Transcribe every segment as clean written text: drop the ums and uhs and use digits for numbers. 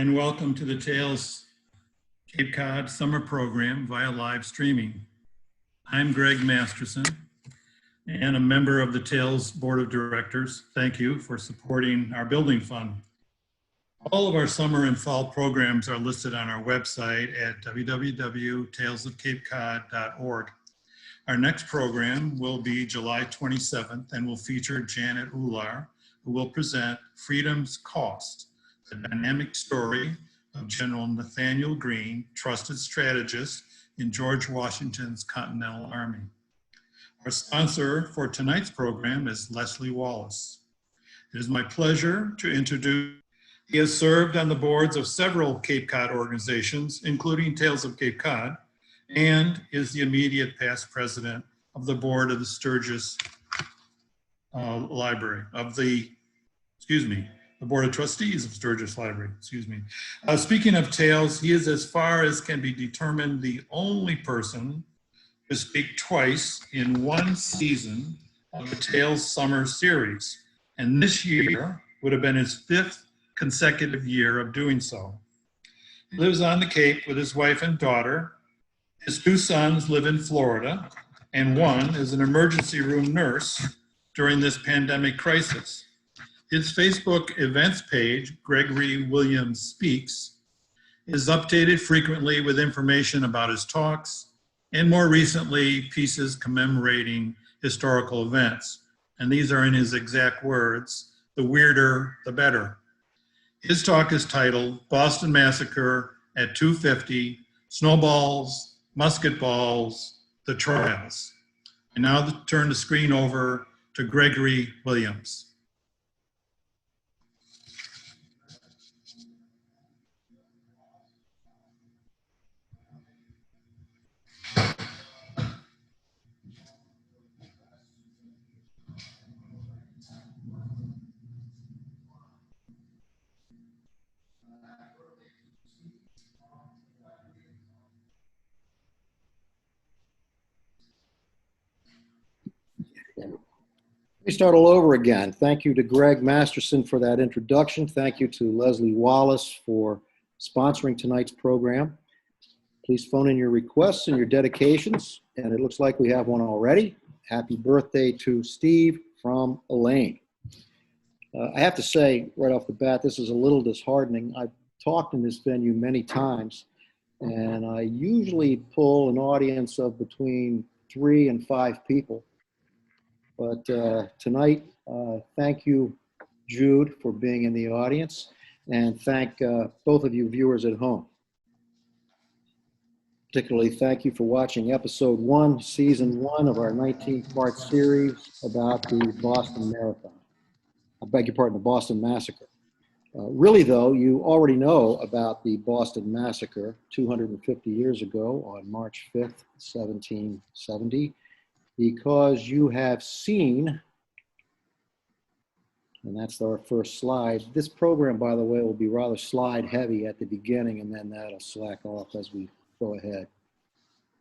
and welcome to the Tales Cape Cod Summer Program via live streaming. I'm Greg Masterson and a member of the Tales Board of Directors. Thank you for supporting our building fund. All of our summer and fall programs are listed on our website at www.talesofcapecod.org. Our next program will be July 27th and will feature Janet Ular, who will present Freedom's Cost, the dynamic story of General Nathaniel Greene, trusted strategist in George Washington's Continental Army. Our sponsor for tonight's program is Leslie Wallace. It is my pleasure to introduce. He has served on the boards of several Cape Cod organizations, including Tales of Cape Cod, and is the immediate past president of the board of the Sturgis Library, the Board of Trustees of Sturgis Library, Speaking of Tales, he is, as far as can be determined, the only person to speak twice in one season of the Tales Summer Series. And this year would have been his fifth consecutive year of doing so. He lives on the Cape with his wife and daughter. His two sons live in Florida, and one is an emergency room nurse during this pandemic crisis. His Facebook events page, Gregory Williams Speaks, is updated frequently with information about his talks, and more recently, pieces commemorating historical events. And these are in his exact words, "The weirder, the better." His talk is titled Boston Massacre at 250, Snowballs, Musketballs, the Trials. I now turn the screen over to Gregory Williams. Let me start all over again. Thank you to Greg Masterson for that introduction. Thank you to Leslie Wallace for sponsoring tonight's program. Please phone in your requests and your dedications, and it looks like we have one already. Happy birthday to Steve from Elaine. I have to say right off the bat, this is a little disheartening. I've talked in this venue many times, and I usually pull an audience of between 3 and 5 people. But tonight, thank you, Jude, for being in the audience, and thank both of you viewers at home. Particularly thank you for watching episode 1, season 1 of our 19-part series about the Boston Marathon. I beg your pardon, the Boston Massacre. Really, though, you already know about the Boston Massacre 250 years ago on March 5th, 1770. Because you have seen, and that's our first slide. This program, by the way, will be rather slide heavy at the beginning, and then that'll slack off as we go ahead.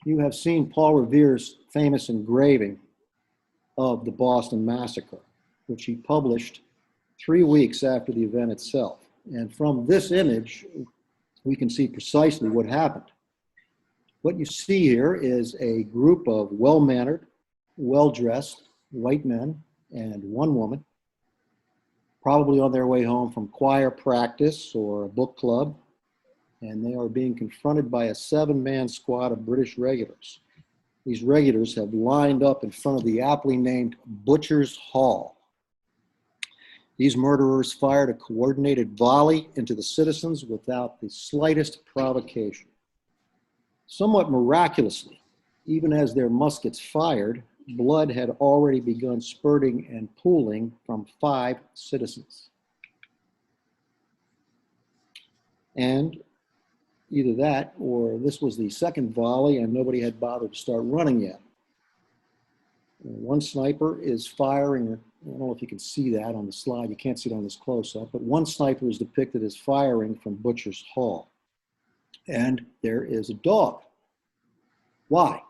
You have seen Paul Revere's famous engraving of the Boston Massacre, which he published 3 weeks after the event itself. And from this image, we can see precisely what happened. What you see here is a group of well-mannered, well-dressed white men and one woman, probably on their way home from choir practice or a book club, and they are being confronted by a 7-man squad of British regulars. These regulars have lined up in front of the aptly named Butcher's Hall. These murderers fired a coordinated volley into the citizens without the slightest provocation. Somewhat miraculously, even as their muskets fired, blood had already begun spurting and pooling from 5 citizens. And either that or this was the second volley and nobody had bothered to start running yet. One sniper is firing, I don't know if you can see that on the slide, you can't see it on this close-up, but one sniper is depicted as firing from Butcher's Hall. And there is a dog. Why?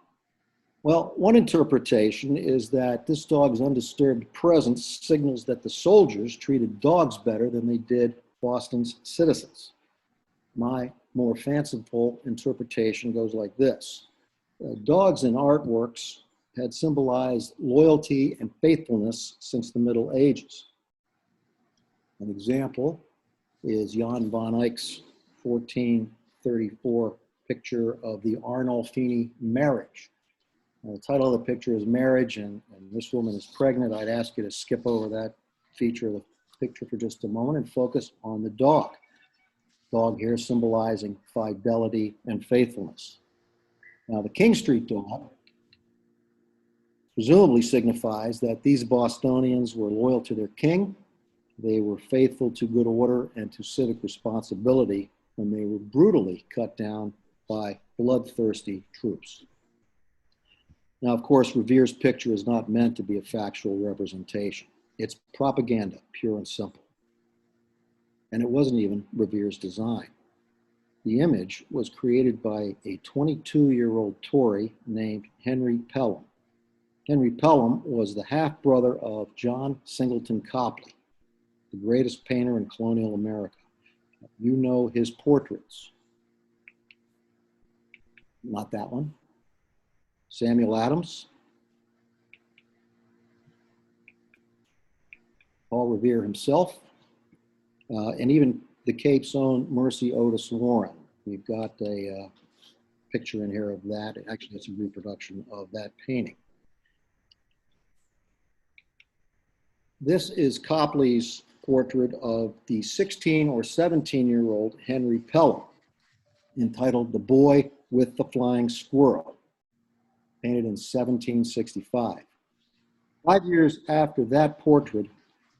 Well, one interpretation is that this dog's undisturbed presence signals that the soldiers treated dogs better than they did Boston's citizens. My more fanciful interpretation goes like this. Dogs in artworks had symbolized loyalty and faithfulness since the Middle Ages. An example is Jan van Eyck's 1434 picture of the Arnolfini marriage. The title of the picture is Marriage, and this woman is pregnant. I'd ask you to skip over that feature of the picture for just a moment and focus on the dog. Dog here symbolizing fidelity and faithfulness. Now, the King Street dog presumably signifies that these Bostonians were loyal to their king. They were faithful to good order and to civic responsibility when they were brutally cut down by bloodthirsty troops. Now, of course, Revere's picture is not meant to be a factual representation. It's propaganda, pure and simple. And it wasn't even Revere's design. The image was created by a 22-year-old Tory named Henry Pelham. Henry Pelham was the half-brother of John Singleton Copley, the greatest painter in colonial America. You know his portraits. Not that one. Samuel Adams, Paul Revere himself, and even the Cape's own Mercy Otis Warren. We've got a picture in here of that. Actually, it's a reproduction of that painting. This is Copley's portrait of the 16 or 17-year-old Henry Pelham, entitled The Boy with the Flying Squirrel, painted in 1765. 5 years after that portrait,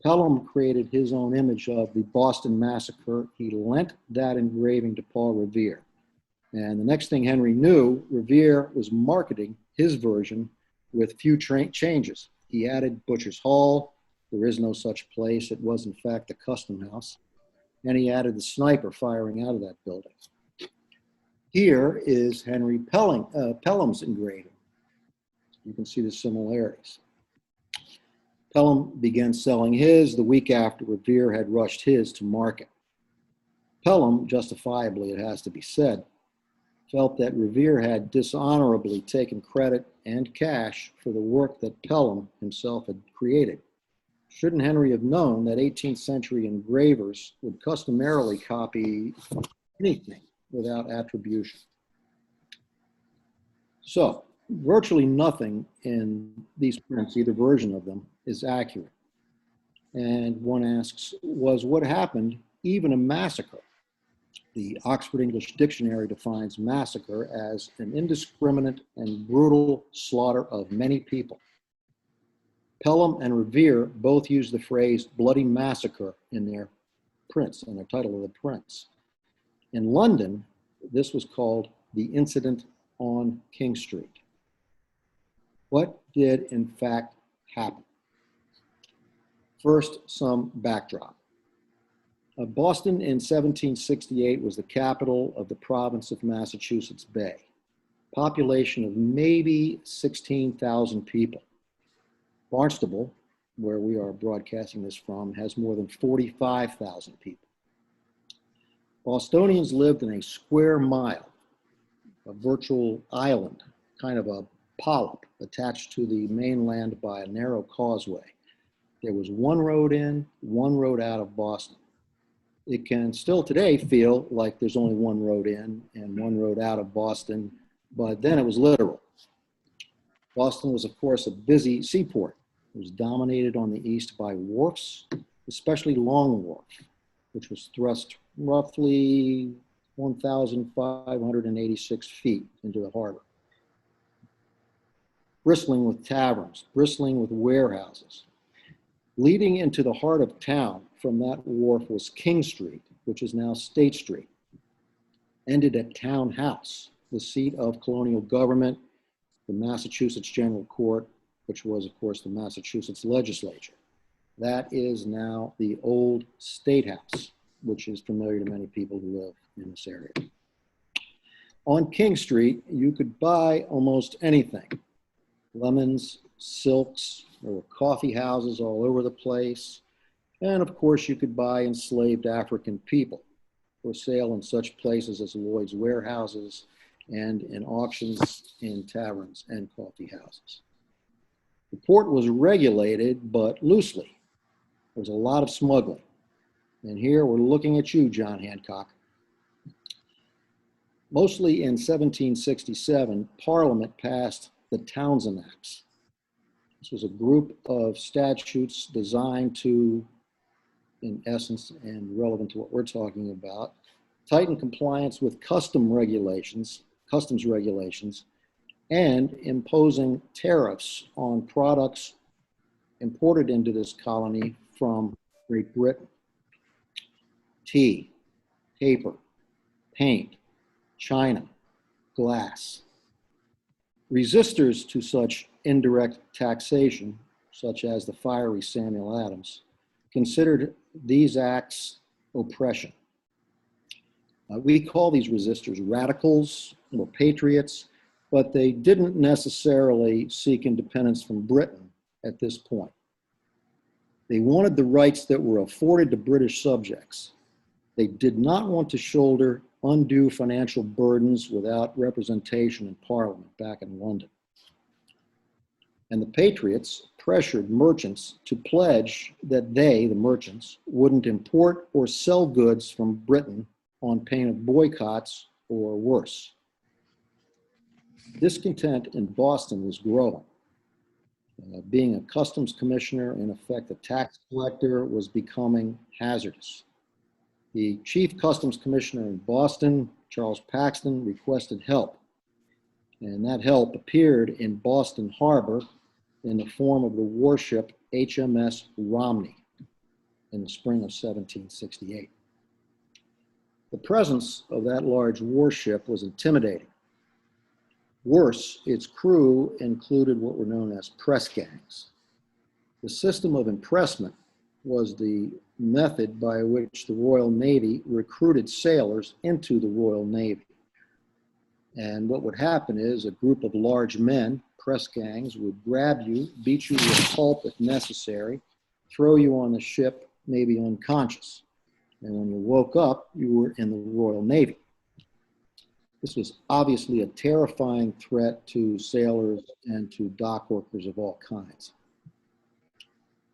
Pelham created his own image of the Boston Massacre. He lent that engraving to Paul Revere. And the next thing Henry knew, Revere was marketing his version with few changes. He added Butcher's Hall. There is no such place. It was, in fact, the Custom House. And he added the sniper firing out of that building. Here is Henry Pelham's engraving. You can see the similarities. Pelham began selling his the week after Revere had rushed his to market. Pelham, justifiably it has to be said, felt that Revere had dishonorably taken credit and cash for the work that Pelham himself had created. Shouldn't Henry have known that 18th century engravers would customarily copy anything without attribution? So, virtually nothing in these prints, either version of them, is accurate. And one asks, was what happened even a massacre? The Oxford English Dictionary defines massacre as an indiscriminate and brutal slaughter of many people. Pelham and Revere both use the phrase bloody massacre in their prints, in their title of the prints. In London, this was called the incident on King Street. What did in fact happen? First, some backdrop. Boston in 1768 was the capital of the province of Massachusetts Bay. Population of maybe 16,000 people. Barnstable, where we are broadcasting this from, has more than 45,000 people. Bostonians lived in a square mile, a virtual island, kind of a polyp attached to the mainland by a narrow causeway. There was one road in, one road out of Boston. It can still today feel like there's only one road in and one road out of Boston, but then it was literal. Boston was, of course, a busy seaport. It was dominated on the east by wharfs, especially Long Wharf, which was thrust roughly 1,586 feet into the harbor. Bristling with taverns, bristling with warehouses. Leading into the heart of town from that wharf was King Street, which is now State Street. Ended at Town House, the seat of colonial government, the Massachusetts General Court, which was, of course, the Massachusetts legislature. That is now the old State House, which is familiar to many people who live in this area. On King Street, you could buy almost anything. Lemons, silks, there were coffee houses all over the place. And of course, you could buy enslaved African people. for sale in such places as Lloyd's warehouses and in auctions in taverns and coffee houses. The port was regulated, but loosely. There was a lot of smuggling. And here we're looking at you, John Hancock. Mostly in 1767, Parliament passed the Townshend Acts. This was a group of statutes designed to, in essence, and relevant to what we're talking about, tighten compliance with customs regulations, and imposing tariffs on products imported into this colony from Great Britain. Tea, paper, paint, china, glass. Resistors to such indirect taxation, such as the fiery Samuel Adams, considered these acts oppression. We call these resistors radicals or patriots, but they didn't necessarily seek independence from Britain at this point. They wanted the rights that were afforded to British subjects. They did not want to shoulder undue financial burdens without representation in Parliament back in London. And the patriots pressured merchants to pledge that they, the merchants, wouldn't import or sell goods from Britain on pain of boycotts or worse. Discontent in Boston was growing. Being a customs commissioner, in effect a tax collector, was becoming hazardous. The chief customs commissioner in Boston, Charles Paxton, requested help. And that help appeared in Boston Harbor in the form of the warship HMS Romney in the spring of 1768. The presence of that large warship was intimidating. Worse, its crew included what were known as press gangs. The system of impressment was the method by which the Royal Navy recruited sailors into the Royal Navy. And what would happen is a group of large men, press gangs, would grab you, beat you to a pulp if necessary, throw you on the ship, maybe unconscious. And when you woke up, you were in the Royal Navy. This was obviously a terrifying threat to sailors and to dock workers of all kinds.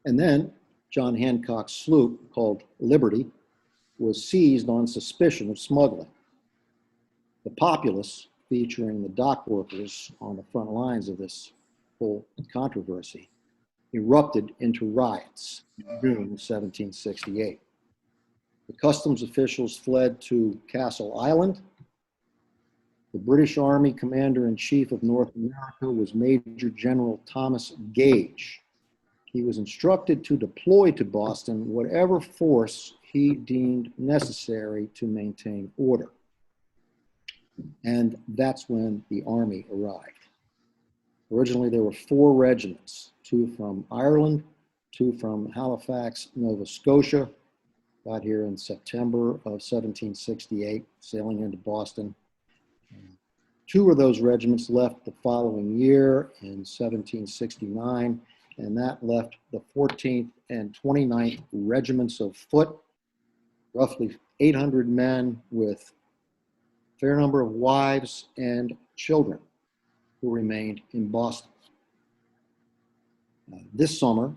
And then John Hancock's sloop, called Liberty, was seized on suspicion of smuggling. The populace, featuring the dock workers on the front lines of this whole controversy, erupted into riots in June 1768. The customs officials fled to Castle Island. The British Army Commander-in-Chief of North America was Major General Thomas Gage. He was instructed to deploy to Boston whatever force he deemed necessary to maintain order. And that's when the army arrived. Originally, there were 4 regiments, 2 from Ireland, 2 from Halifax, Nova Scotia. Got here in September of 1768, sailing into Boston. 2 of those regiments left the following year in 1769, and that left the 14th and 29th regiments of foot, roughly 800 men with a fair number of wives and children who remained in Boston. This summer,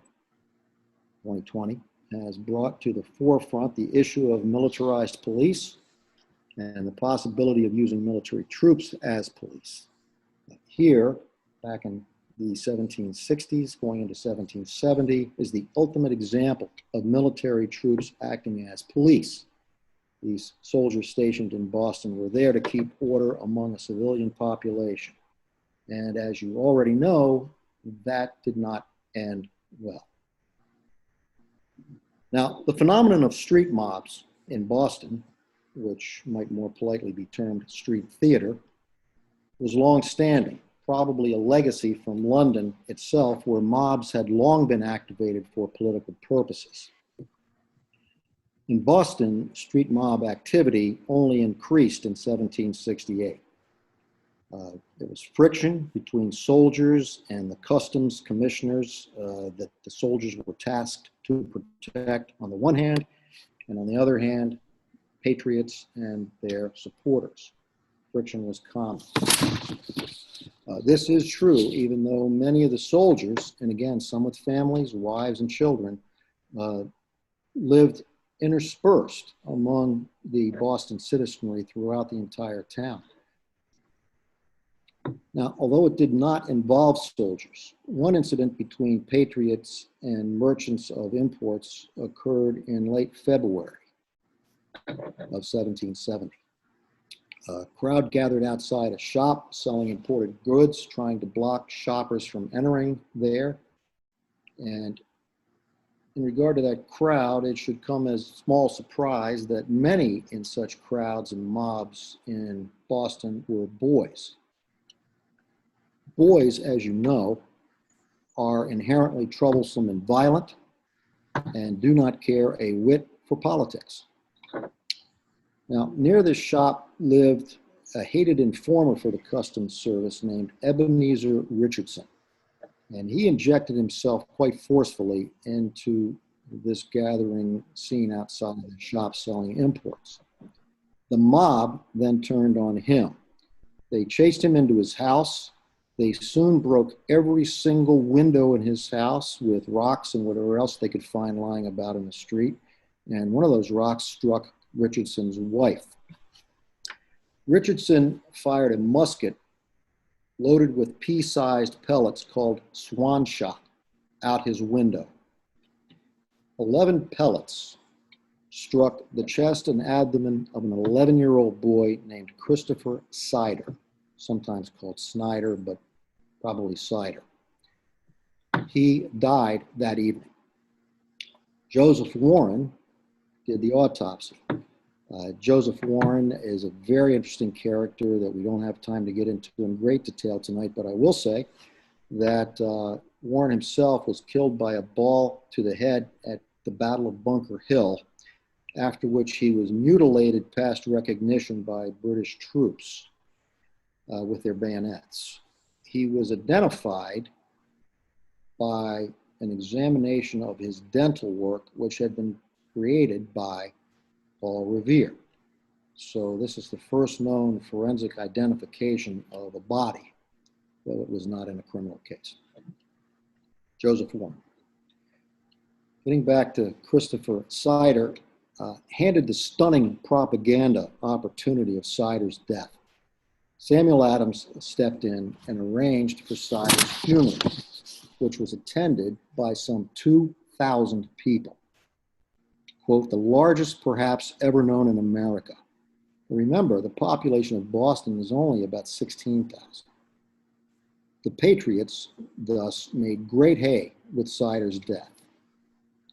2020, has brought to the forefront the issue of militarized police and the possibility of using military troops as police. Here, back in the 1760s, going into 1770, is the ultimate example of military troops acting as police. These soldiers stationed in Boston were there to keep order among a civilian population. And as you already know, that did not end well. Now, the phenomenon of street mobs in Boston, which might more politely be termed street theater, was long-standing, probably a legacy from London itself, where mobs had long been activated for political purposes. In Boston, street mob activity only increased in 1768. There was friction between soldiers and the customs commissioners that the soldiers were tasked to protect on the one hand, and on the other hand, patriots and their supporters. Friction was common. This is true, even though many of the soldiers, and again, some with families, wives, and children, lived interspersed among the Boston citizenry throughout the entire town. Now, although it did not involve soldiers, one incident between patriots and merchants of imports occurred in late February of 1770. A crowd gathered outside a shop selling imported goods, trying to block shoppers from entering there. And in regard to that crowd, it should come as small surprise that many in such crowds and mobs in Boston were boys. Boys, as you know, are inherently troublesome and violent and do not care a whit for politics. Now, near this shop lived a hated informer for the Customs Service named Ebenezer Richardson, and he injected himself quite forcefully into this gathering scene outside the shop selling imports. The mob then turned on him. They chased him into his house. They soon broke every single window in his house with rocks and whatever else they could find lying about in the street. And one of those rocks struck Richardson's wife. Richardson fired a musket loaded with pea-sized pellets called swan shot out his window. 11 pellets struck the chest and abdomen of an 11-year-old boy named Christopher Sider, sometimes called Snyder, but probably Sider. He died that evening. Joseph Warren did the autopsy. Joseph Warren is a very interesting character that we don't have time to get into in great detail tonight, but I will say that Warren himself was killed by a ball to the head at the Battle of Bunker Hill, after which he was mutilated past recognition by British troops with their bayonets. He was identified by an examination of his dental work, which had been created by Paul Revere. So this is the first known forensic identification of a body, though it was not in a criminal case. Joseph Warren. Getting back to Christopher Sider, handed the stunning propaganda opportunity of Sider's death. Samuel Adams stepped in and arranged for Sider's funeral, which was attended by some 2,000 people. Quote, the largest perhaps ever known in America. Remember, the population of Boston is only about 16,000. The Patriots thus made great hay with Sider's death,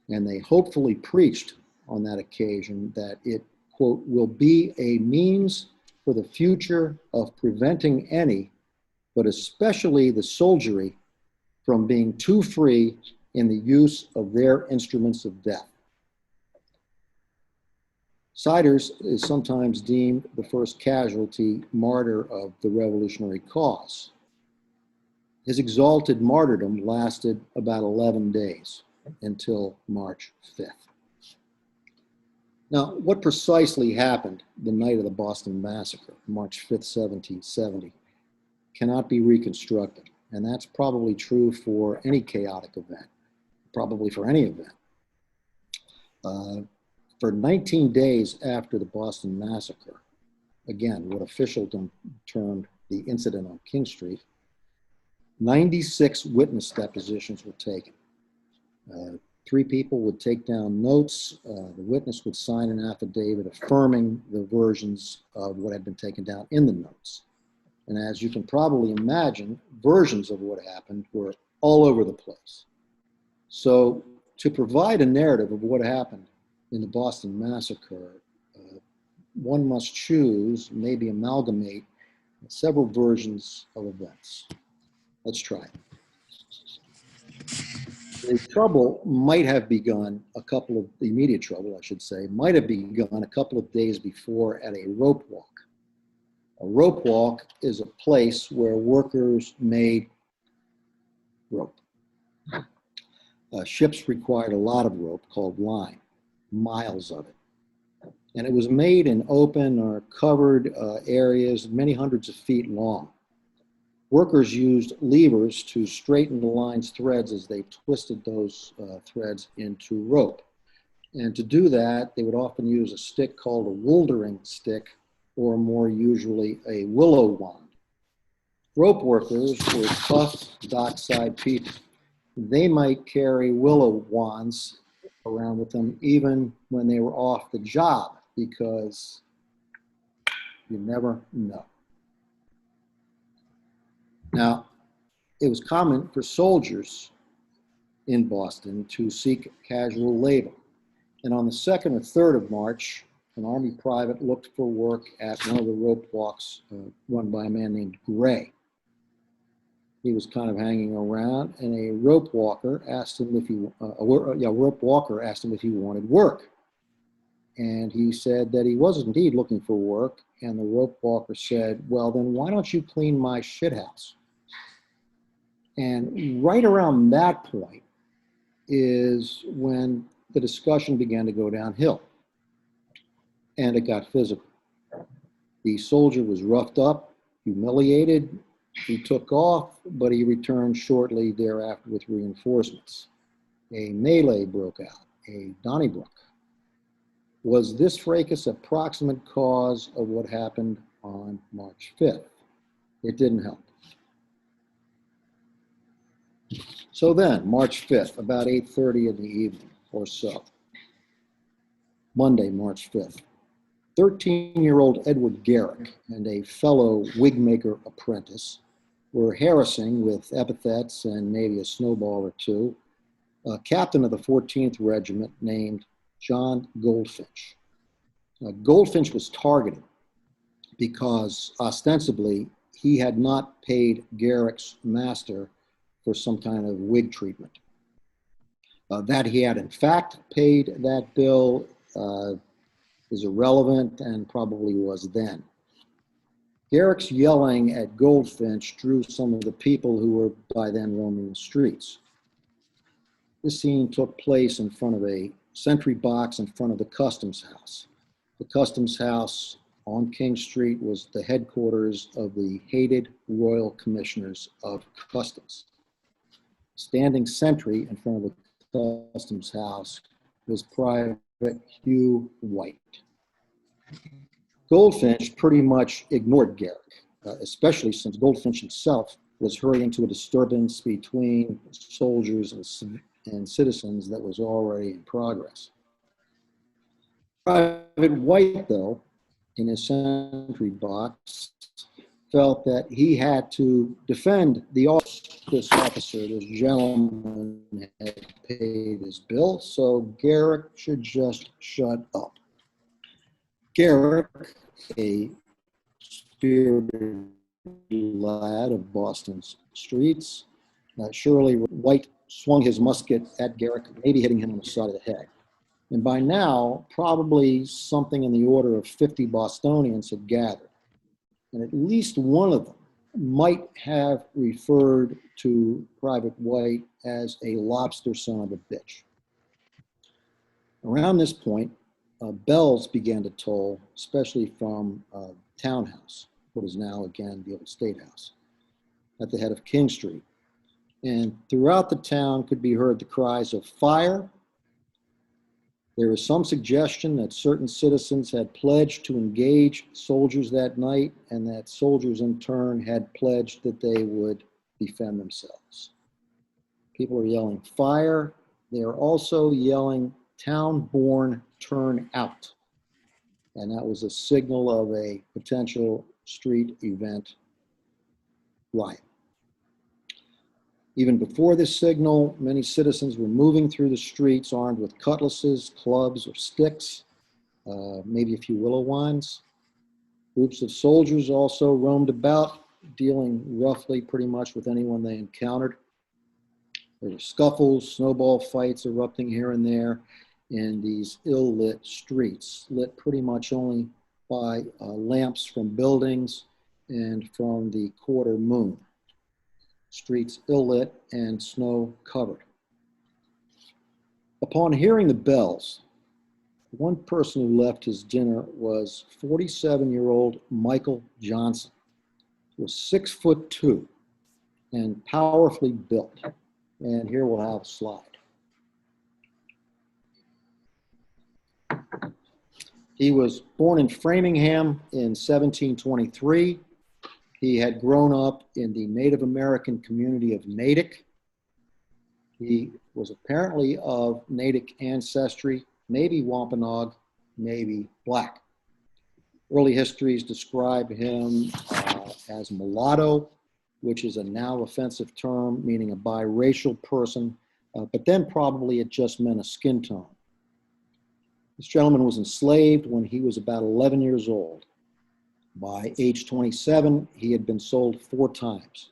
and they hopefully preached on that occasion that it, quote, will be a means for the future of preventing any, but especially the soldiery, from being too free in the use of their instruments of death. Siders is sometimes deemed the first casualty martyr of the revolutionary cause. His exalted martyrdom lasted about 11 days until March 5th. Now, what precisely happened the night of the Boston Massacre, March 5th, 1770, cannot be reconstructed. And that's probably true for any chaotic event, probably for any event. For 19 days after the Boston Massacre, again, what officialdom termed the incident on King Street, 96 witness depositions were taken. 3 people would take down notes. The witness would sign an affidavit affirming the versions of what had been taken down in the notes. And as you can probably imagine, versions of what happened were all over the place. So to provide a narrative of what happened in the Boston Massacre, one must choose, maybe amalgamate several versions of events. Let's try it. The trouble might have begun the immediate trouble, I should say, might have begun a couple of days before at a rope walk. A rope walk is a place where workers made rope. Ships required a lot of rope called line, miles of it. And it was made in open or covered areas many hundreds of feet long. Workers used levers to straighten the line's threads as they twisted those threads into rope. And to do that, they would often use a stick called a wouldering stick, or more usually a willow wand. Rope workers were tough, dockside people. They might carry willow wands around with them even when they were off the job, because you never know. Now, it was common for soldiers in Boston to seek casual labor. And on the 2nd or 3rd of March, an Army private looked for work at one of the rope walks run by a man named Gray. He was kind of hanging around, and a rope walker asked him if he wanted work. And he said that he was indeed looking for work. And the rope walker said, "Well, then why don't you clean my shithouse?" And right around that point is when the discussion began to go downhill, and it got physical. The soldier was roughed up, humiliated. He took off, but he returned shortly thereafter with reinforcements. A melee broke out, a Donnybrook. Was this fracas a proximate cause of what happened on March 5th? It didn't help. So then, March 5th, about 8:30 in the evening or so, Monday, March 5th, 13-year-old Edward Garrick and a fellow wigmaker apprentice were harassing with epithets and maybe a snowball or two a captain of the 14th Regiment named John Goldfinch. Goldfinch was targeted because ostensibly he had not paid Garrick's master for some kind of wig treatment. That he had in fact paid that bill is irrelevant and probably was then. Garrick's yelling at Goldfinch drew some of the people who were by then roaming the streets. This scene took place in front of a sentry box in front of the Customs House. The Customs House on King Street was the headquarters of the hated Royal Commissioners of Customs. Standing sentry in front of the Customs House was Private Hugh White. Goldfinch pretty much ignored Garrick, especially since Goldfinch himself was hurrying to a disturbance between soldiers and citizens that was already in progress. Private White, though, in his sentry box, felt that he had to defend this officer, this gentleman had paid his bill, so Garrick should just shut up. Garrick, a spirited lad of Boston's streets, surely White swung his musket at Garrick, maybe hitting him on the side of the head. And by now, probably something in the order of 50 Bostonians had gathered. And at least one of them might have referred to Private White as a lobster son of a bitch. Around this point, bells began to toll, especially from Townhouse, what is now again the old State House, at the head of King Street. And throughout the town could be heard the cries of fire. There was some suggestion that certain citizens had pledged to engage soldiers that night, and that soldiers in turn had pledged that they would defend themselves. People are yelling fire. They are also yelling town-born turn out. And that was a signal of a potential street event riot. Even before this signal, many citizens were moving through the streets armed with cutlasses, clubs, or sticks, maybe a few willow wands. Groups of soldiers also roamed about, dealing roughly pretty much with anyone they encountered. There were scuffles, snowball fights erupting here and there in these ill-lit streets, lit pretty much only by lamps from buildings and from the quarter moon. Streets ill-lit and snow-covered. Upon hearing the bells, One person who left his dinner was 47-year-old Michael Johnson, who was 6'2" and powerfully built. And here we'll have a slide. He was born in Framingham in 1723. He had grown up in the Native American community of Natick. He was apparently of Natick ancestry, maybe Wampanoag, maybe Black. Early histories describe him as mulatto, which is a now offensive term meaning a biracial person, but then probably it just meant a skin tone. This gentleman was enslaved when he was about 11 years old. By age 27, he had been sold 4 times.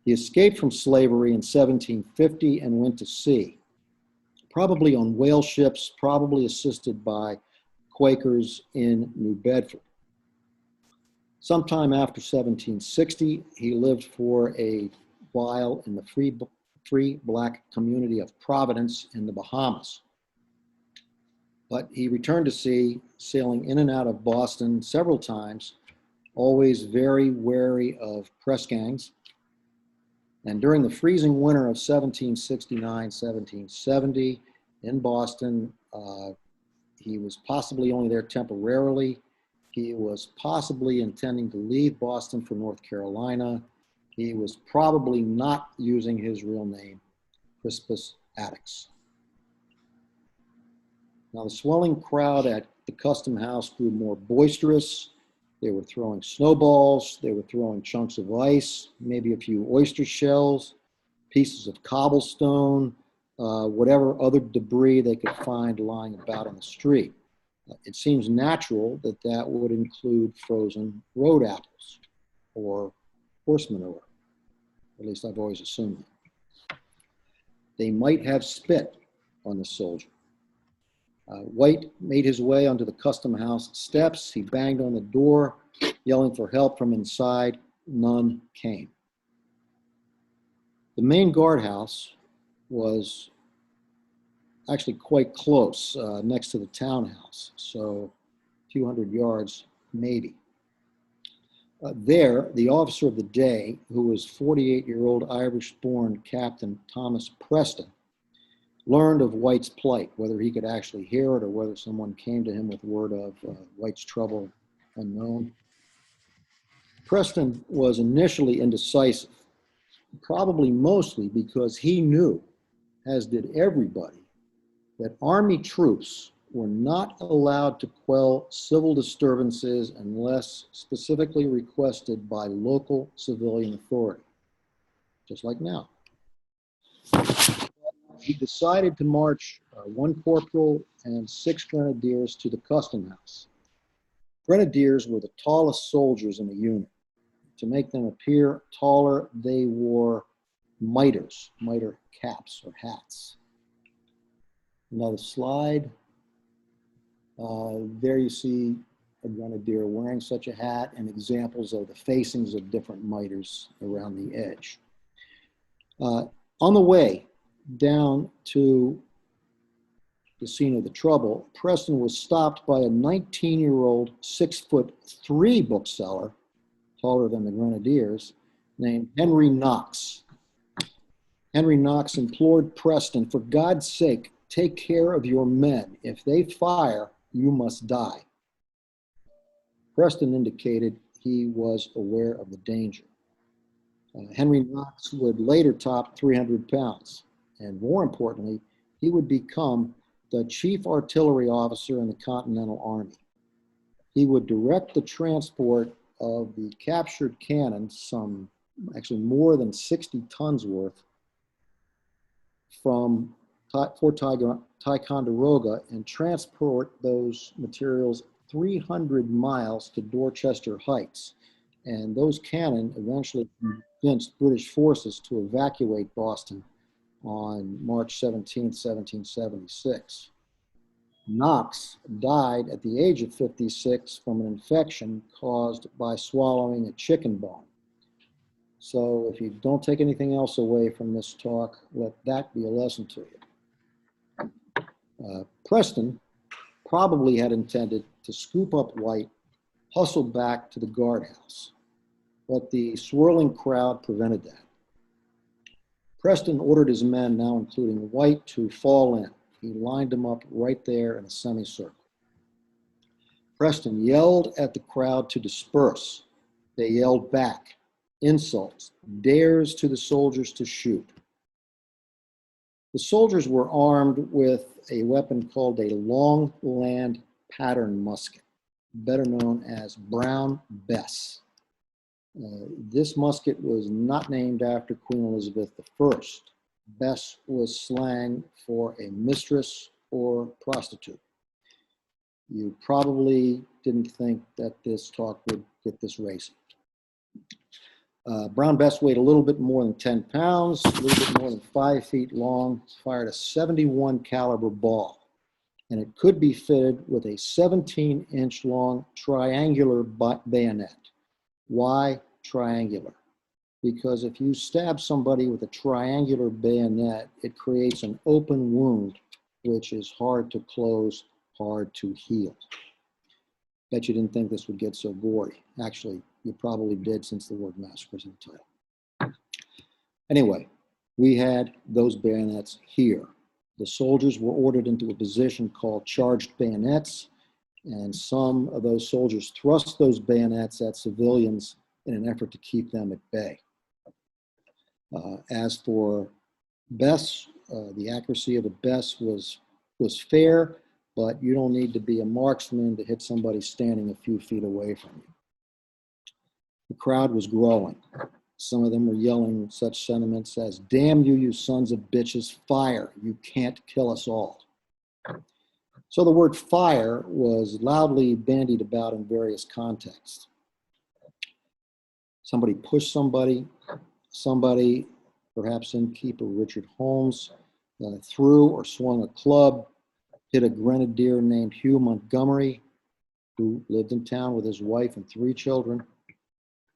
He escaped from slavery in 1750 and went to sea, probably on whale ships, probably assisted by Quakers in New Bedford. Sometime after 1760, he lived for a while in the free Black community of Providence in the Bahamas. But he returned to sea, sailing in and out of Boston several times, always very wary of press gangs. And during the freezing winter of 1769-1770 in Boston, he was possibly only there temporarily. He was possibly intending to leave Boston for North Carolina. He was probably not using his real name, Crispus Attucks. Now, the swelling crowd at the Custom House grew more boisterous. They were throwing snowballs. They were throwing chunks of ice, maybe a few oyster shells, pieces of cobblestone, whatever other debris they could find lying about on the street. It seems natural that that would include frozen road apples or horse manure. At least I've always assumed that. They might have spit on the soldier. White made his way onto the Custom House steps. He banged on the door, yelling for help from inside. None came. The main guardhouse was actually quite close, next to the townhouse, so a few hundred yards maybe. There, the officer of the day, who was 48-year-old Irish-born Captain Thomas Preston, learned of White's plight, whether he could actually hear it or whether someone came to him with word of White's trouble unknown. Preston was initially indecisive, probably mostly because he knew, as did everybody, that Army troops were not allowed to quell civil disturbances unless specifically requested by local civilian authority, just like now. He decided to march 1 corporal and 6 grenadiers to the Custom House. Grenadiers were the tallest soldiers in the unit. To make them appear taller, they wore mitres, mitre caps or hats. Another slide. There you see a grenadier wearing such a hat and examples of the facings of different mitres around the edge. On the way down to the scene of the trouble, Preston was stopped by a 19-year-old 6'3" bookseller, taller than the grenadiers, named Henry Knox. Henry Knox implored Preston, for God's sake, take care of your men. If they fire, you must die. Preston indicated he was aware of the danger. Henry Knox would later top 300 pounds. And more importantly, he would become the chief artillery officer in the Continental Army. He would direct the transport of the captured cannon, some actually more than 60 tons worth, from Fort Ticonderoga and transport those materials 300 miles to Dorchester Heights. And those cannon eventually convinced British forces to evacuate Boston on March 17, 1776. Knox died at the age of 56 from an infection caused by swallowing a chicken bone. So if you don't take anything else away from this talk, let that be a lesson to you. Preston probably had intended to scoop up White, hustle back to the guardhouse, but the swirling crowd prevented that. Preston ordered his men, now including White, to fall in. He lined them up right there in a semicircle. Preston yelled at the crowd to disperse. They yelled back, insults, dares to the soldiers to shoot. The soldiers were armed with a weapon called a long land pattern musket, better known as Brown Bess. This musket was not named after Queen Elizabeth I. Bess was slang for a mistress or prostitute. You probably didn't think that this talk would get this racing. Brown Bess weighed a little bit more than 10 pounds, a little bit more than 5 feet long, fired a 71 caliber ball, and it could be fitted with a 17-inch long triangular bayonet. Why triangular? Because if you stab somebody with a triangular bayonet, it creates an open wound, which is hard to close, hard to heal. Bet you didn't think this would get so gory. Actually, you probably did, since the word massacre is in the title. Anyway, we had those bayonets here. The soldiers were ordered into a position called charged bayonets, and some of those soldiers thrust those bayonets at civilians in an effort to keep them at bay. As for Bess, the accuracy of the Bess was fair, but you don't need to be a marksman to hit somebody standing a few feet away from you. The crowd was growing. Some of them were yelling such sentiments as, "Damn you, you sons of bitches, fire, you can't kill us all." So the word fire was loudly bandied about in various contexts. Somebody pushed somebody, perhaps innkeeper Richard Holmes, threw or swung a club, hit a grenadier named Hugh Montgomery, who lived in town with his wife and 3 children,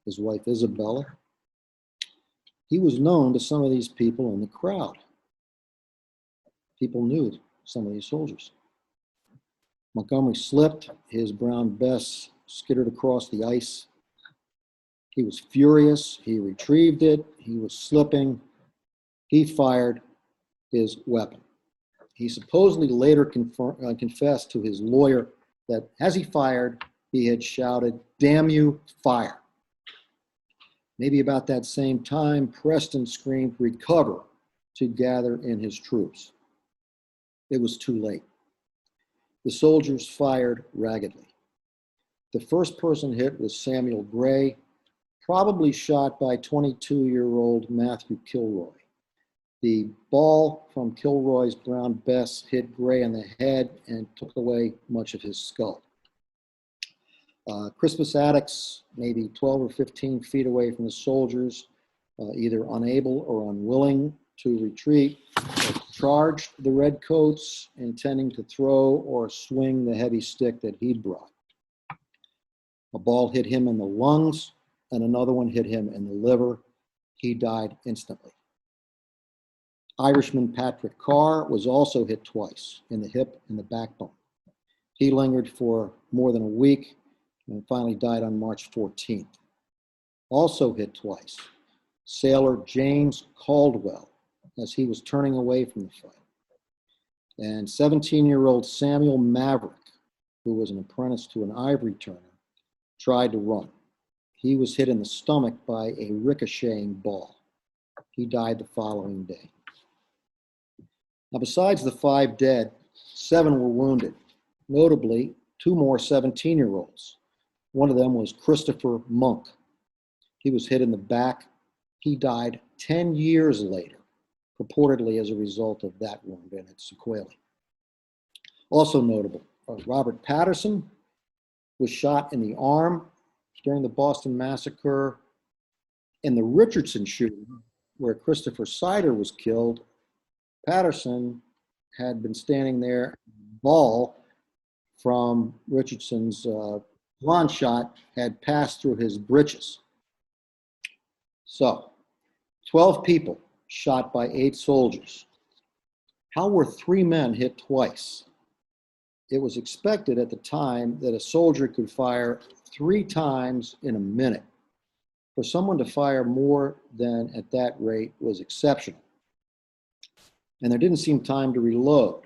his wife Isabella. He was known to some of these people in the crowd. People knew some of these soldiers. Montgomery slipped, his Brown Bess skittered across the ice. He was furious, he retrieved it, he was slipping, he fired his weapon. He supposedly later confessed to his lawyer that as he fired, he had shouted, "Damn you, fire." Maybe about that same time, Preston screamed, "Recover," to gather in his troops. It was too late. The soldiers fired raggedly. The first person hit was Samuel Gray, probably shot by 22-year-old Matthew Kilroy. The ball from Kilroy's Brown Bess hit Gray in the head and took away much of his skull. Crispus Attucks, maybe 12 or 15 feet away from the soldiers, either unable or unwilling to retreat, charged the redcoats, intending to throw or swing the heavy stick that he'd brought. A ball hit him in the lungs, and another one hit him in the liver. He died instantly. Irishman Patrick Carr was also hit twice, in the hip and the backbone. He lingered for more than a week and finally died on March 14th. Also hit twice, sailor James Caldwell, as he was turning away from the fight. And 17-year-old Samuel Maverick, who was an apprentice to an ivory turner, tried to run. He was hit in the stomach by a ricocheting ball. He died the following day. Now, besides the 5 dead, 7 were wounded, notably 2 more 17-year-olds. One of them was Christopher Monk. He was hit in the back. He died 10 years later, purportedly as a result of that wound and its sequelae. Also notable, Robert Patterson was shot in the arm during the Boston Massacre. In the Richardson shooting, where Christopher Sider was killed, Patterson had been standing there. Ball from Richardson's lawn shot had passed through his breeches. So, 12 people shot by 8 soldiers. How were 3 men hit twice? It was expected at the time that a soldier could fire 3 times in a minute. For someone to fire more than at that rate was exceptional. And there didn't seem time to reload.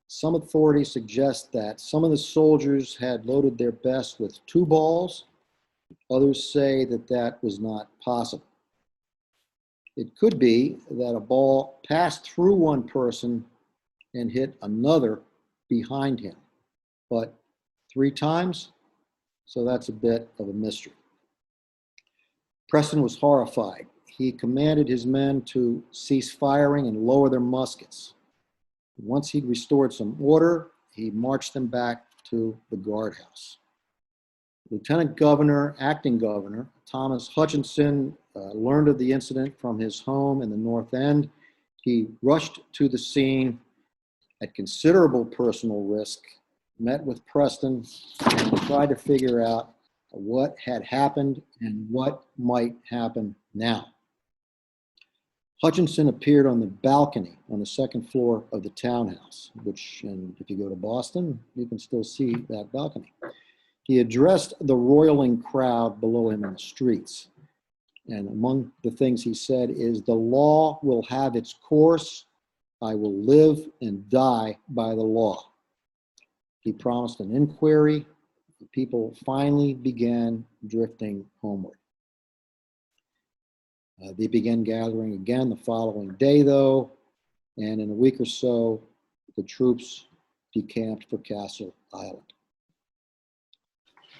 Some authorities suggest that some of the soldiers had loaded their best with 2 balls. Others say that that was not possible. It could be that a ball passed through one person and hit another behind him, but 3 times, so that's a bit of a mystery. Preston was horrified. He commanded his men to cease firing and lower their muskets. Once he'd restored some order, he marched them back to the guardhouse. Lieutenant Governor, acting governor, Thomas Hutchinson learned of the incident from his home in the North End. He rushed to the scene at considerable personal risk, met with Preston, and tried to figure out what had happened and what might happen now. Hutchinson appeared on the balcony on the 2nd floor of the townhouse, which, and if you go to Boston, you can still see that balcony. He addressed the roiling crowd below him in the streets. And among the things he said is, "The law will have its course. I will live and die by the law." He promised an inquiry. The people finally began drifting homeward. They began gathering again the following day, though, and in a week or so, the troops decamped for Castle Island.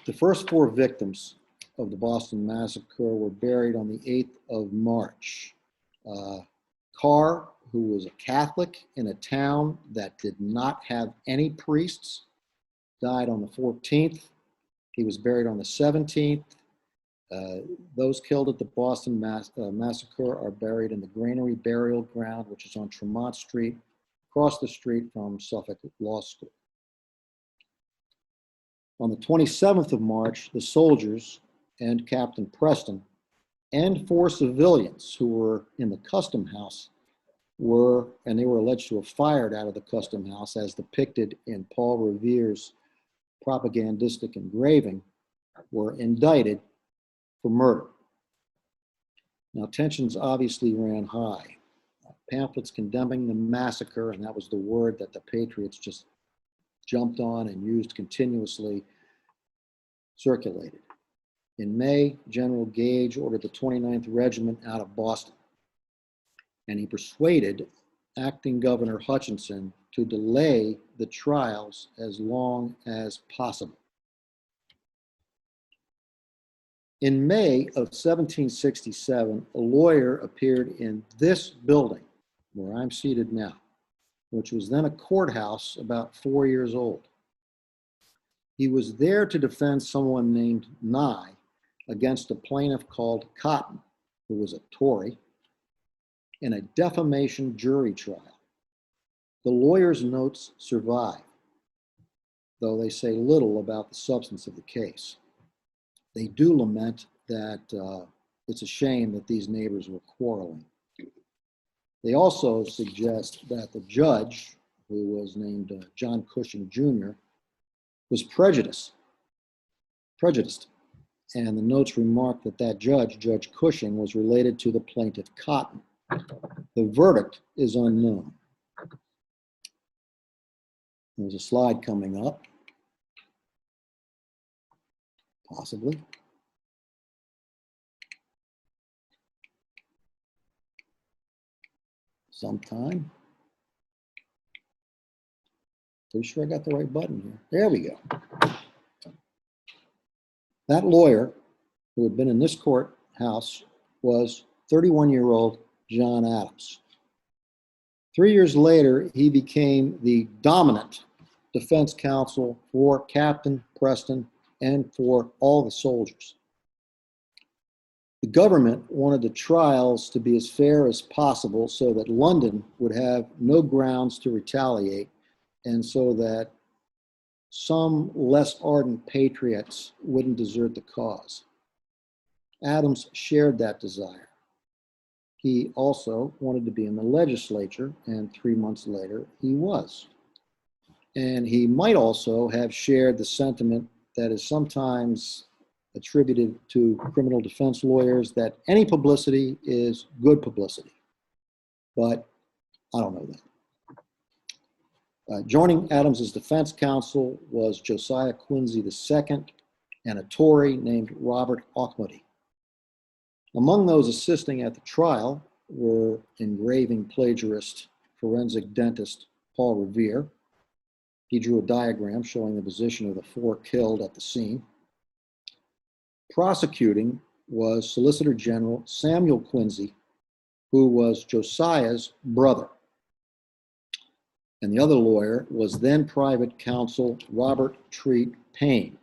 The first 4 victims of the Boston Massacre were buried on the 8th of March. Carr, who was a Catholic in a town that did not have any priests, died on the 14th. He was buried on the 17th. Those killed at the Boston Massacre are buried in the Granary Burial Ground, which is on Tremont Street, across the street from Suffolk Law School. On the 27th of March, the soldiers and Captain Preston and 4 civilians who were in the custom house they were alleged to have fired out of the custom house as depicted in Paul Revere's propagandistic engraving, were indicted for murder. Now, tensions obviously ran high. Pamphlets condemning the massacre, and that was the word that the Patriots just jumped on and used continuously, circulated. In May, General Gage ordered the 29th Regiment out of Boston, and he persuaded acting Governor Hutchinson to delay the trials as long as possible. In May of 1767, a lawyer appeared in this building where I'm seated now, which was then a courthouse about 4 years old. He was there to defend someone named Nye against a plaintiff called Cotton, who was a Tory, in a defamation jury trial. The lawyer's notes survive, though they say little about the substance of the case. They do lament that it's a shame that these neighbors were quarreling. They also suggest that the judge, who was named John Cushing Jr., was prejudiced. And the notes remark that that judge, Judge Cushing, was related to the plaintiff Cotton. The verdict is unknown. There's a slide coming up. Possibly. Sometime. Pretty sure I got the right button here. There we go. That lawyer who had been in this courthouse was 31-year-old John Adams. 3 years later, he became the dominant defense counsel for Captain Preston and for all the soldiers. The government wanted the trials to be as fair as possible so that London would have no grounds to retaliate, and so that some less ardent patriots wouldn't desert the cause. Adams shared that desire. He also wanted to be in the legislature, and 3 months later, he was. And he might also have shared the sentiment that is sometimes attributed to criminal defense lawyers that any publicity is good publicity. But I don't know that. Joining Adams's defense counsel was Josiah Quincy II and a Tory named Robert Auchmuty. Among those assisting at the trial were engraving plagiarist, forensic dentist Paul Revere. He drew a diagram showing the position of the 4 killed at the scene. Prosecuting was Solicitor General Samuel Quincy, who was Josiah's brother. And the other lawyer was then private counsel Robert Treat Paine.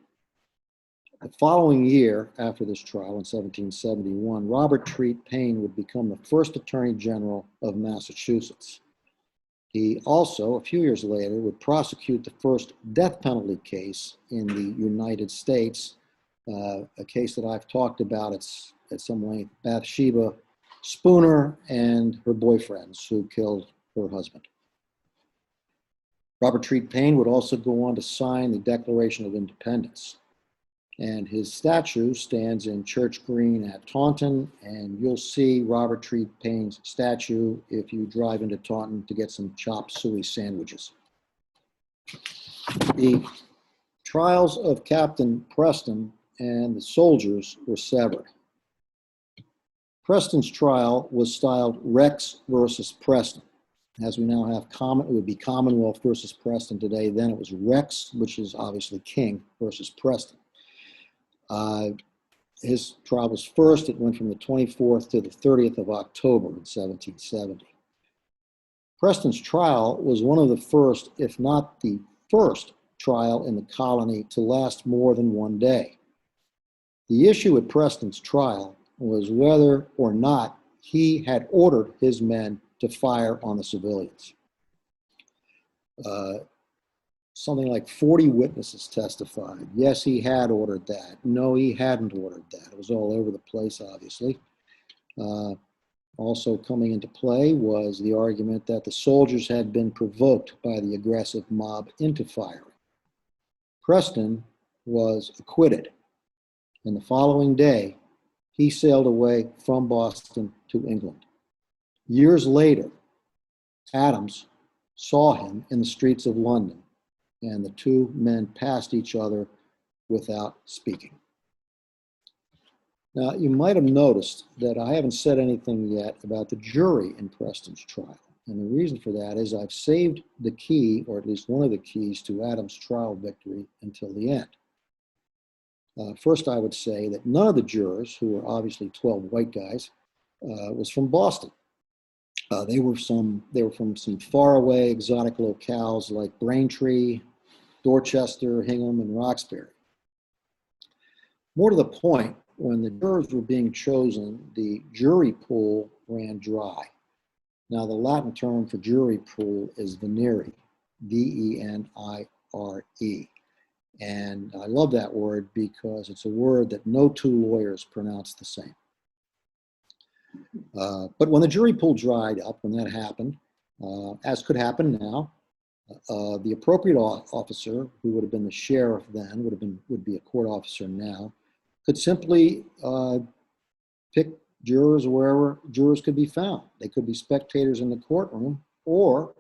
The following year, after this trial in 1771, Robert Treat Paine would become the first Attorney General of Massachusetts. He also, a few years later, would prosecute the first death penalty case in the United States, a case that I've talked about at some length, Bathsheba Spooner and her boyfriends who killed her husband. Robert Treat Paine would also go on to sign the Declaration of Independence. And his statue stands in Church Green at Taunton, and you'll see Robert Treat Paine's statue if you drive into Taunton to get some chop suey sandwiches. The trials of Captain Preston and the soldiers were severed. Preston's trial was styled Rex versus Preston. As we now have it would be Commonwealth versus Preston today. Then it was Rex, which is obviously King, versus Preston. His trial was first. It went from the 24th to the 30th of October in 1770. Preston's trial was one of the first, if not the first, trial in the colony to last more than one day. The issue at Preston's trial was whether or not he had ordered his men to fire on the civilians. Something like 40 witnesses testified. Yes, he had ordered that. No, he hadn't ordered that. It was all over the place, obviously. Also coming into play was the argument that the soldiers had been provoked by the aggressive mob into firing. Preston was acquitted, and the following day, he sailed away from Boston to England. Years later, Adams saw him in the streets of London, and the two men passed each other without speaking. Now, you might have noticed that I haven't said anything yet about the jury in Preston's trial. And the reason for that is I've saved the key, or at least one of the keys, to Adams' trial victory until the end. First, I would say that none of the jurors, who were obviously 12 white guys, was from Boston. They were from some faraway exotic locales like Braintree, Dorchester, Hingham, and Roxbury. More to the point, when the jurors were being chosen, the jury pool ran dry. Now, the Latin term for jury pool is venire, V-E-N-I-R-E. And I love that word because it's a word that no two lawyers pronounce the same. But when the jury pool dried up, when that happened, as could happen now, the appropriate officer, who would have been the sheriff then, would be a court officer now, could simply pick jurors wherever jurors could be found. They could be spectators in the courtroom, or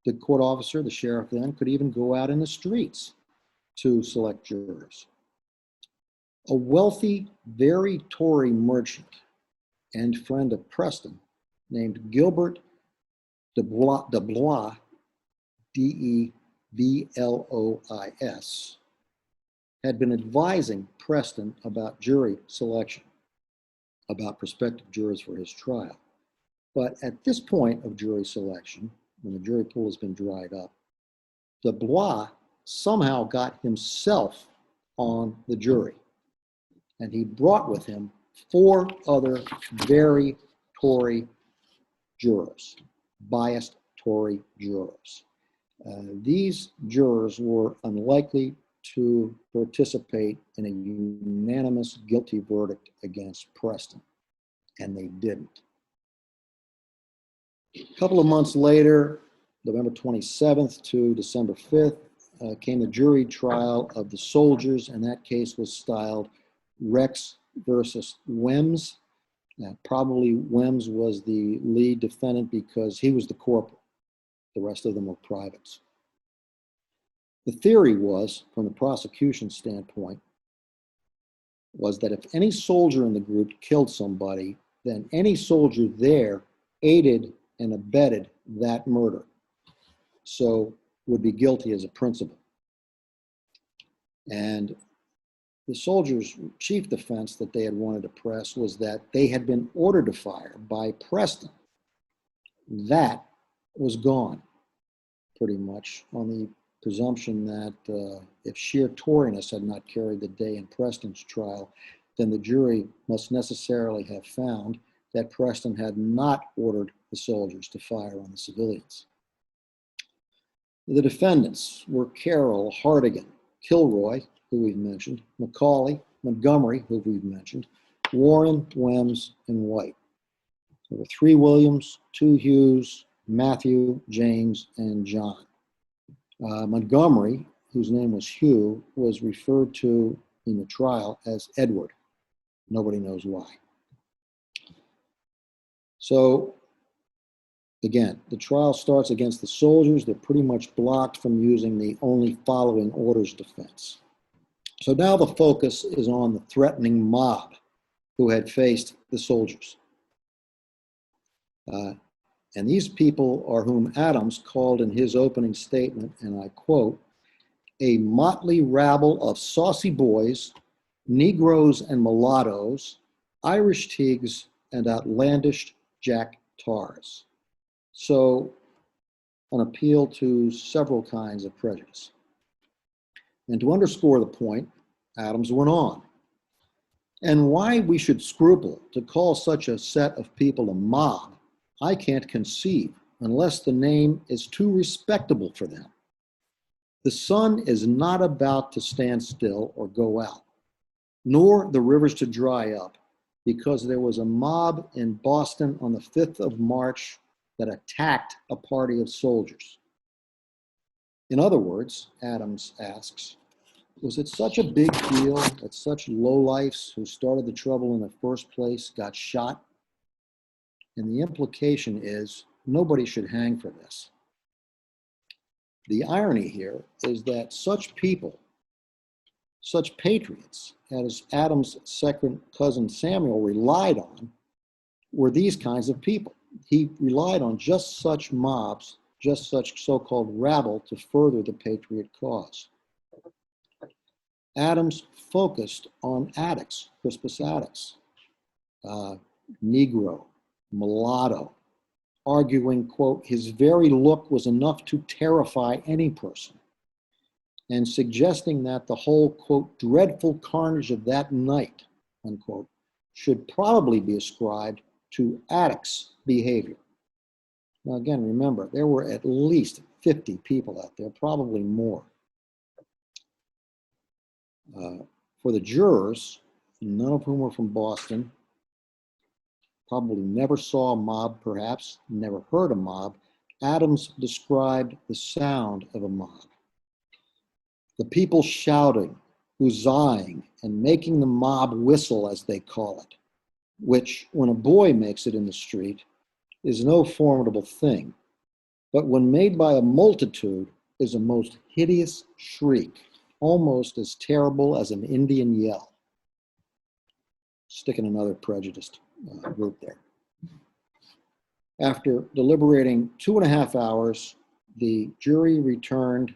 the court officer, the sheriff then, could even go out in the streets to select jurors. A wealthy, very Tory merchant and friend of Preston named Gilbert de Blois, D-E-V-L-O-I-S, had been advising Preston about jury selection, about prospective jurors for his trial. But at this point of jury selection, when the jury pool has been dried up, de Blois somehow got himself on the jury. And he brought with him 4 other very Tory jurors, biased Tory jurors. These jurors were unlikely to participate in a unanimous guilty verdict against Preston, and they didn't. A couple of months later, November 27th to December 5th came the jury trial of the soldiers, and that case was styled Rex versus Wems. Probably Wems was the lead defendant because he was the corporal. The rest of them were privates. The theory was, from the prosecution standpoint, was that if any soldier in the group killed somebody, then any soldier there aided and abetted that murder, so would be guilty as a principal. And the soldiers' chief defense that they had wanted to press was that they had been ordered to fire by Preston. That was gone, pretty much, on the presumption that if sheer tawdriness had not carried the day in Preston's trial, then the jury must necessarily have found that Preston had not ordered the soldiers to fire on the civilians. The defendants were Carroll, Hartigan, Kilroy, who we've mentioned, McCauley, Montgomery, who we've mentioned, Warren, Wems, and White. There were 3 Williams, 2 Hughes, Matthew, James, and John. Montgomery, whose name was Hugh, was referred to in the trial as Edward. Nobody knows why. So, again, the trial starts against the soldiers. They're pretty much blocked from using the only following orders defense. So now the focus is on the threatening mob who had faced the soldiers. And these people are whom Adams called in his opening statement, and I quote, a motley rabble of saucy boys, Negroes and mulattoes, Irish tigs, and outlandish jack tars. So an appeal to several kinds of prejudice. And to underscore the point, Adams went on. And why we should scruple to call such a set of people a mob, I can't conceive, unless the name is too respectable for them. The sun is not about to stand still or go out, nor the rivers to dry up, because there was a mob in Boston on the 5th of March that attacked a party of soldiers. In other words, Adams asks, was it such a big deal that such lowlifes who started the trouble in the first place got shot? And the implication is nobody should hang for this. The irony here is that such people, such patriots, as Adams' second cousin Samuel relied on, were these kinds of people. He relied on just such mobs, just such so-called rabble to further the patriot cause. Adams focused on addicts, Crispus Attucks, Negro, mulatto, arguing, quote, his very look was enough to terrify any person, and suggesting that the whole, quote, dreadful carnage of that night, unquote, should probably be ascribed to Attucks' behavior. Now, again, remember, there were at least 50 people out there, probably more. For the jurors, none of whom were from Boston, probably never saw a mob, perhaps, never heard a mob, Adams described the sound of a mob. The people shouting, huzzahing, and making the mob whistle, as they call it, which, when a boy makes it in the street, is no formidable thing, but when made by a multitude, is a most hideous shriek, almost as terrible as an Indian yell. Sticking another prejudiced group there. After deliberating 2.5 hours, the jury returned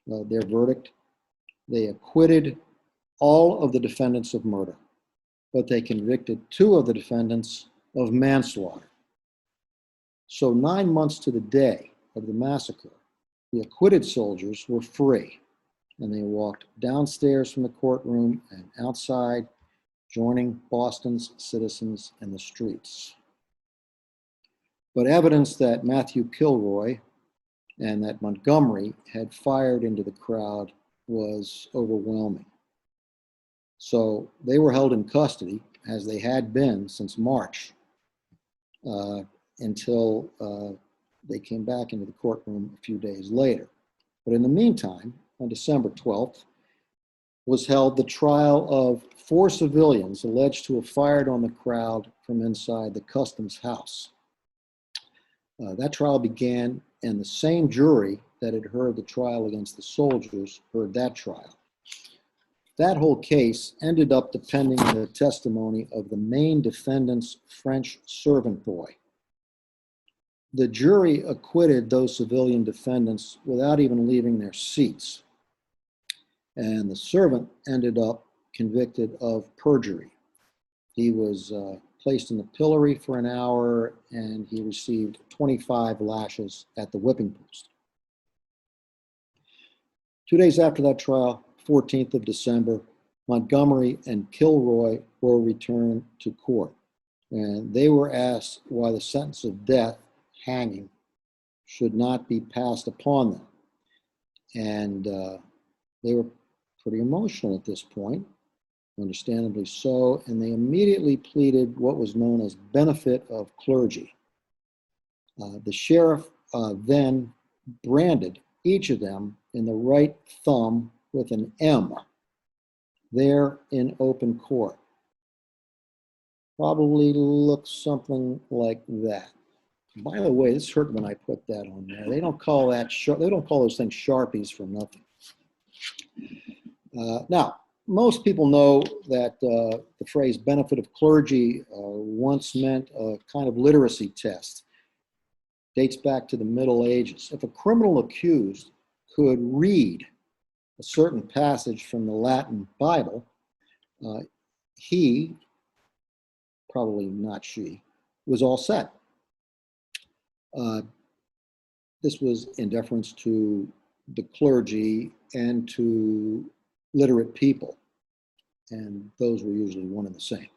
their verdict. They acquitted all of the defendants of murder, but they convicted 2 of the defendants of manslaughter. So 9 months to the day of the massacre, the acquitted soldiers were free, and they walked downstairs from the courtroom and outside, joining Boston's citizens in the streets. But evidence that Matthew Kilroy and that Montgomery had fired into the crowd was overwhelming. So they were held in custody, as they had been since March, until they came back into the courtroom a few days later. But in the meantime, on December 12th, was held the trial of 4 civilians alleged to have fired on the crowd from inside the Customs House. That trial began, and the same jury that had heard the trial against the soldiers heard that trial. That whole case ended up depending on the testimony of the main defendant's French servant boy. The jury acquitted those civilian defendants without even leaving their seats. And the servant ended up convicted of perjury. He was placed in the pillory for an hour, and he received 25 lashes at the whipping post. 2 days after that trial, 14th of December, Montgomery and Kilroy were returned to court. And they were asked why the sentence of death, hanging, should not be passed upon them. And they were pretty emotional at this point, understandably so, and they immediately pleaded what was known as benefit of clergy. The sheriff then branded each of them in the right thumb with an M there in open court. Probably looks something like that. By the way, this hurt when I put that on there. They don't call that they don't call those things Sharpies for nothing. Now, most people know that the phrase benefit of clergy once meant a kind of literacy test. Dates back to the Middle Ages. If a criminal accused could read a certain passage from the Latin Bible, he, probably not she, was all set. This was in deference to the clergy and to literate people, and those were usually one and the same.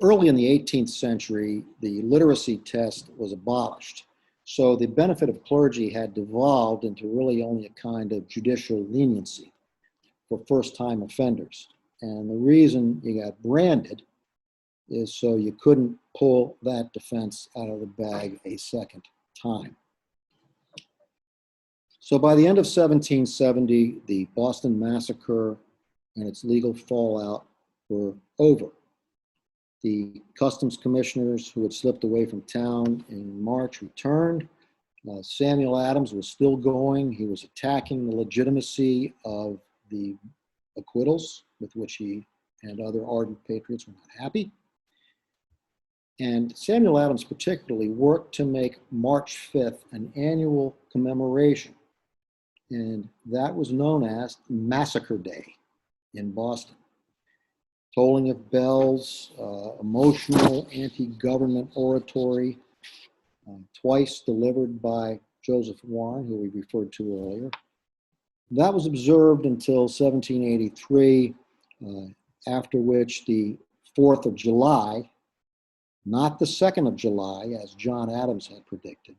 Early in the 18th century, the literacy test was abolished, so the benefit of clergy had devolved into really only a kind of judicial leniency for first-time offenders. And the reason you got branded is so you couldn't pull that defense out of the bag a second time. So by the end of 1770, the Boston Massacre and its legal fallout were over. The customs commissioners who had slipped away from town in March returned. Samuel Adams was still going. He was attacking the legitimacy of the acquittals with which he and other ardent patriots were not happy. And Samuel Adams particularly worked to make March 5th an annual commemoration. And that was known as Massacre Day in Boston. Tolling of bells, emotional anti-government oratory, twice delivered by Joseph Warren, who we referred to earlier. That was observed until 1783, after which the 4th of July, not the 2nd of July, as John Adams had predicted,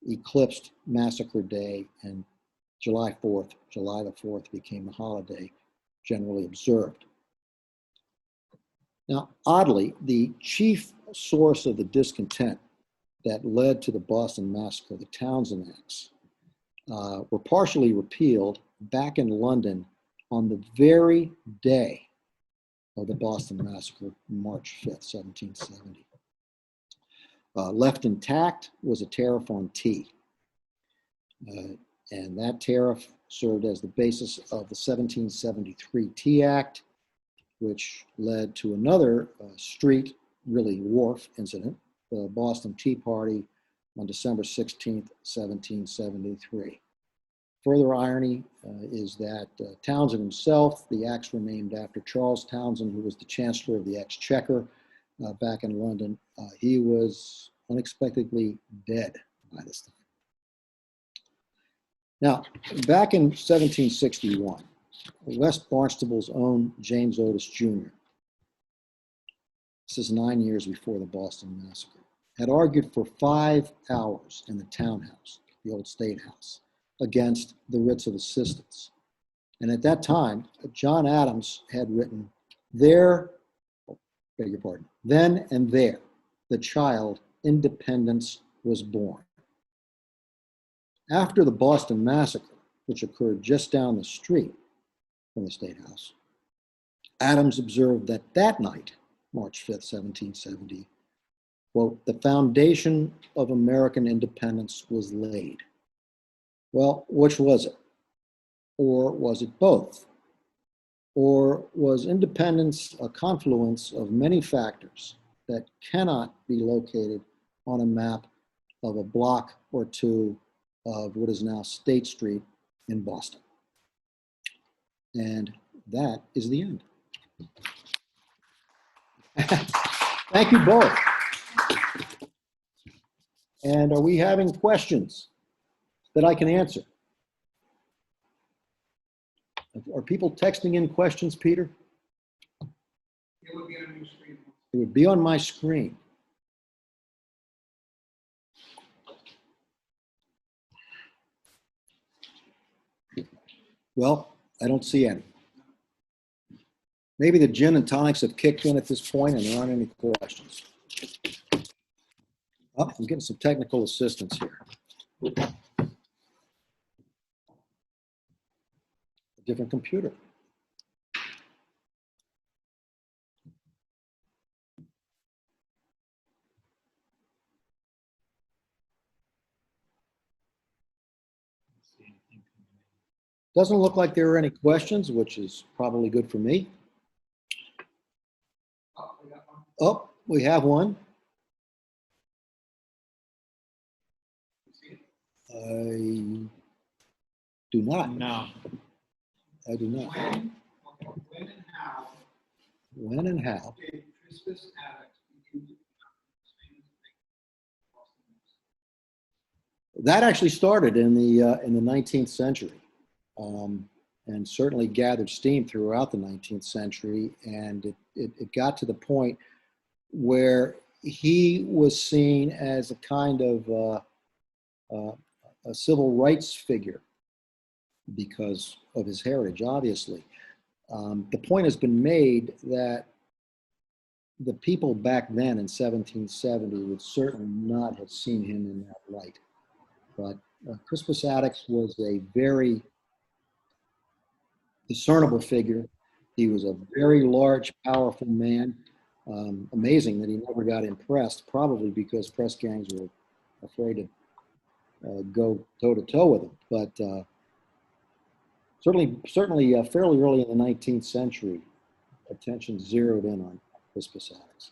eclipsed Massacre Day, and July the 4th became the holiday generally observed. Now, oddly, the chief source of the discontent that led to the Boston Massacre, the Townsend Acts, were partially repealed back in London on the very day of the Boston Massacre, March 5th, 1770. Left intact was a tariff on tea. And that tariff served as the basis of the 1773 Tea Act, which led to another street, really wharf incident, the Boston Tea Party on December 16th, 1773. Further irony is that Townsend himself, the acts were named after Charles Townsend, who was the Chancellor of the Exchequer back in London. He was unexpectedly dead by this time. Now, back in 1761, West Barnstable's own James Otis Jr., this is 9 years before the Boston Massacre, had argued for 5 hours in the townhouse, the old State House, against the writs of assistance. And at that time, John Adams had written, then and there, the child, independence was born. After the Boston Massacre, which occurred just down the street from the State House, Adams observed that that night, March 5th, 1770, quote, the foundation of American independence was laid. Well, which was it? Or was it both? Or was independence a confluence of many factors that cannot be located on a map of a block or two of what is now State Street in Boston? And that is the end. Thank you both. And are we having questions that I can answer? Are people texting in questions, Peter? It would be on your screen. It would be on my screen. Well, I don't see any. Maybe the gin and tonics have kicked in at this point and there aren't any questions. Oh, I'm getting some technical assistance here. A different computer. Doesn't look like there are any questions, which is probably good for me. Oh, we got one. Oh, we have one. You see it? I do not. No. I do not. When and how When and how? did Crispus Attucks become the famous Boston Massacre? That actually started in the 19th century, and certainly gathered steam throughout the 19th century. And it got to the point where he was seen as a kind of a civil rights figure because of his heritage, obviously. The point has been made that the people back then in 1770 would certainly not have seen him in that light. But Crispus Attucks was a very discernible figure. He was a very large, powerful man. Amazing that he never got impressed, probably because press gangs were afraid to go toe-to-toe with him. But certainly fairly early in the 19th century, attention zeroed in on Crispus Attucks.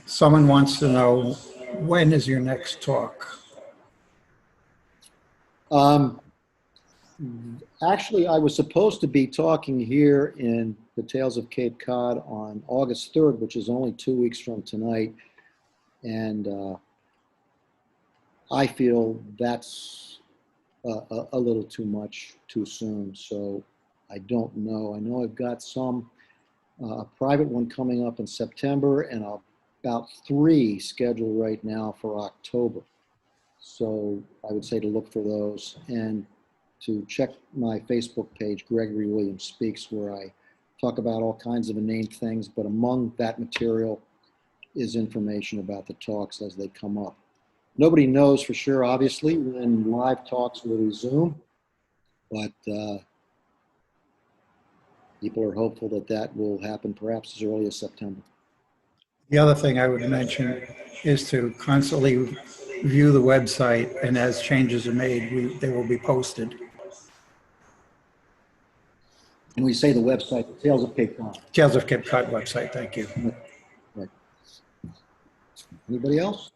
Someone wants to know, when is your next talk? Actually, I was supposed to be talking here in the Tales of Cape Cod on August 3rd, which is only 2 weeks from tonight. And I feel that's a little too much too soon. So I don't know. I know I've got a private one coming up in September and about 3 scheduled right now for October. So I would say to look for those and to check my Facebook page, Gregory Williams Speaks, where I talk about all kinds of inane things, but among that material is information about the talks as they come up. Nobody knows for sure, obviously, when live talks will resume, but people are hopeful that that will happen perhaps as early as September. The other thing I would mention is to constantly view the website, and as changes are made, they will be posted. And we say the website, the Tales of Cape Cod. Tales of Cape Cod website, thank you. Right. Anybody else?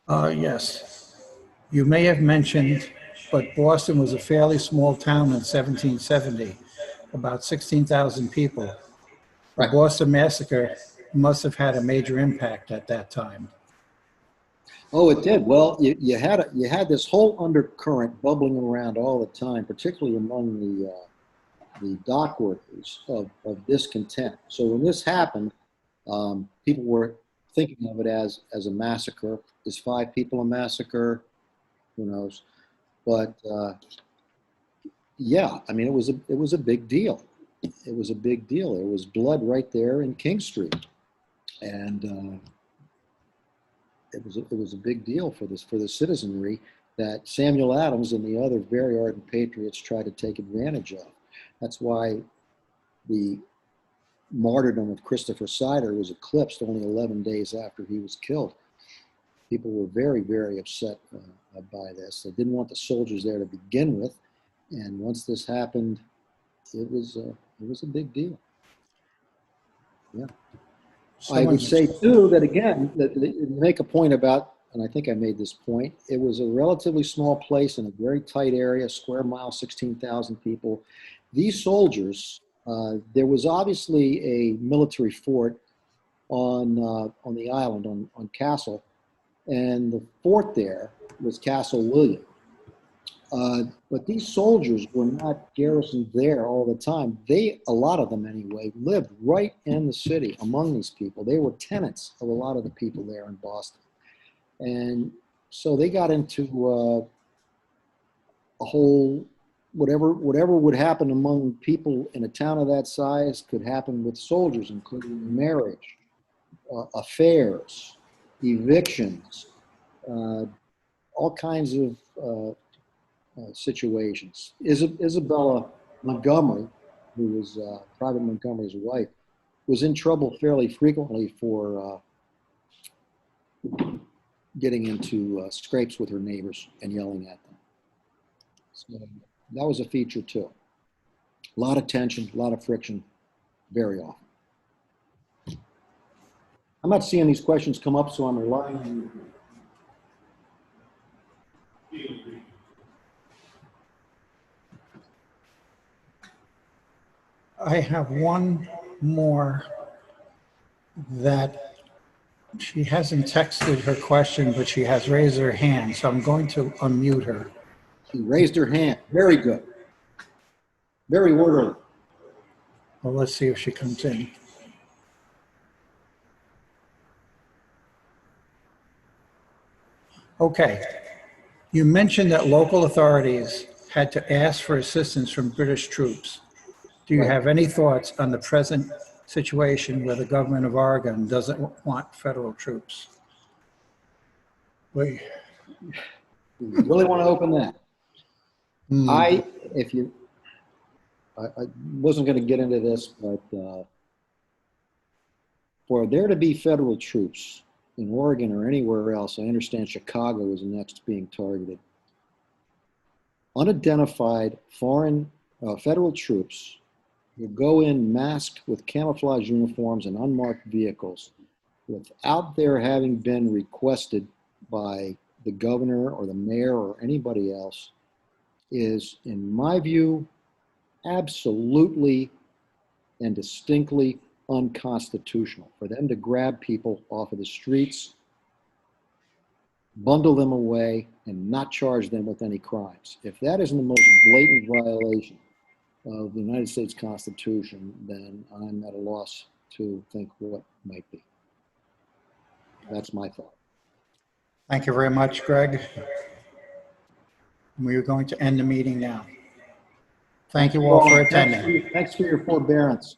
Yes. You may have mentioned, but Boston was a fairly small town in 1770, about 16,000 people. The Right. Boston Massacre must have had a major impact at that time. Oh, it did. Well, you had this whole undercurrent bubbling around all the time, particularly among the dock workers of discontent. So when this happened, people were thinking of it as a massacre. Is 5 people a massacre? Who knows? But yeah, I mean, it was a big deal. It was a big deal. There was blood right there in King Street, and it was a big deal for the citizenry that Samuel Adams and the other very ardent patriots tried to take advantage of. That's why the martyrdom of Christopher Sider was eclipsed only 11 days after he was killed. People were very, very upset by this. They didn't want the soldiers there to begin with, and once this happened, it was a big deal. Yeah. I would say too that again, that make a point about, and I think I made this point, it was a relatively small place in a very tight area, square mile, 16,000 people. These soldiers, there was obviously a military fort on the island, on Castle, and the fort there was Castle William. But these soldiers were not garrisoned there all the time. A lot of them anyway, lived right in the city among these people. They were tenants of a lot of the people there in Boston. And so they got into a whole, whatever would happen among people in a town of that size could happen with soldiers, including marriage, affairs, evictions, all kinds of situations. Isabella Montgomery, who was Private Montgomery's wife, was in trouble fairly frequently for getting into scrapes with her neighbors and yelling at them. So that was a feature too. A lot of tension, a lot of friction, very often. I'm not seeing these questions come up, so I'm relying on you. I have one more that she hasn't texted her question, but she has raised her hand, so I'm going to unmute her. She raised her hand. Very good. Very orderly. Well, let's see if she comes in. Okay. You mentioned that local authorities had to ask for assistance from British troops. Do you have any thoughts on the present situation where the government of Oregon doesn't want federal troops? You really want to open that? I wasn't going to get into this, but for there to be federal troops in Oregon or anywhere else, I understand Chicago is next being targeted. Unidentified foreign federal troops will go in masked with camouflage uniforms and unmarked vehicles without their having been requested by the governor or the mayor or anybody else is, in my view, absolutely and distinctly unconstitutional. For them to grab people off of the streets, bundle them away, and not charge them with any crimes. If that isn't the most blatant violation of the United States Constitution, then I'm at a loss to think what might be. That's my thought. Thank you very much, Greg. We are going to end the meeting now. Thank you all for attending. Thanks for your forbearance.